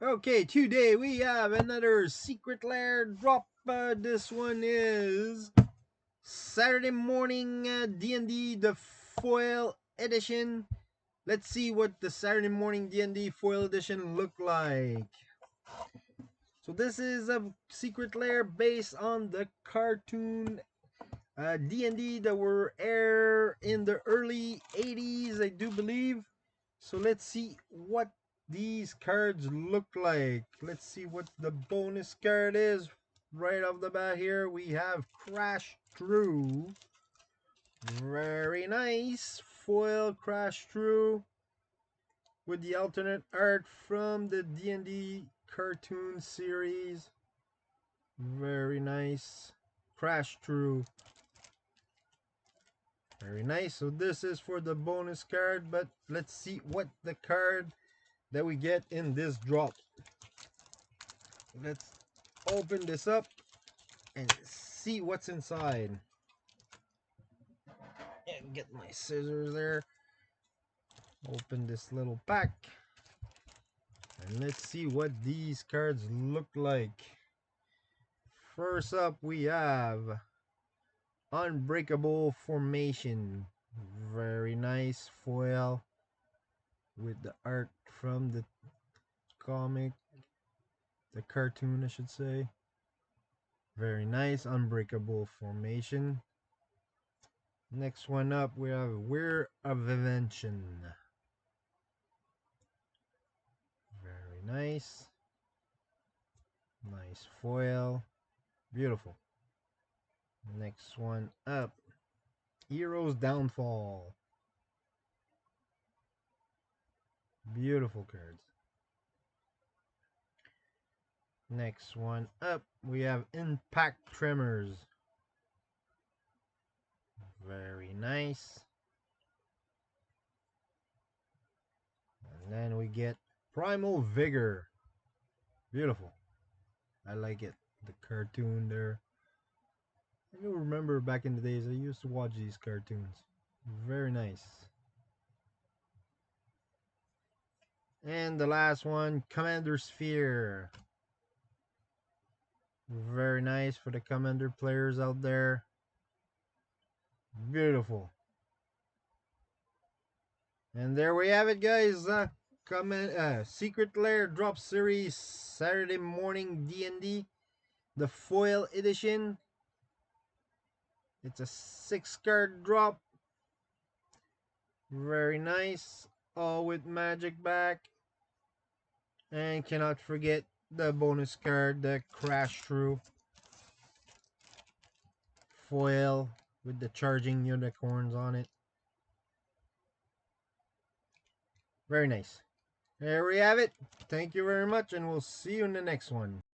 Okay, today we have another secret lair drop. This one is Saturday morning D&D the foil edition. Let's see what the Saturday morning D&D foil edition look like. So this is a secret lair based on the cartoon D&D that were aired in the early 80s, I do believe. So let's see what these cards look like. Let's see what the bonus card is. Right off the bat here, we have Crash Through. Very nice. Foil Crash Through with the alternate art from the D&D cartoon series. Very nice. Crash Through. Very nice. So this is for the bonus card, but let's see what the card that we get in this drop. Let's open this up and see what's inside. And get my scissors there. Open this little pack. And let's see what these cards look like. First up, we have Unbreakable Formation. Very nice foil with the art from the comic, the cartoon, I should say. Very nice. Unbreakable Formation. Next one up, we have Whir of Invention. Very nice. Nice foil. Beautiful. Next one up, Hero's Downfall. Beautiful cards. Next one up, we have Impact Tremors. Very nice. And then we get Primal Vigor. Beautiful. I like it. The cartoon there. I do remember back in the days I used to watch these cartoons. Very nice. And the last one, Commander Sphere. Very nice for the Commander players out there. Beautiful. And there we have it, guys. Secret Lair Drop Series Saturday morning D&D, the foil edition. It's a 6-card drop. Very nice. All with magic back. And cannot forget the bonus card, the Crash Through foil with the charging unicorns on it. Very nice. There we have it. Thank you very much, and we'll see you in the next one.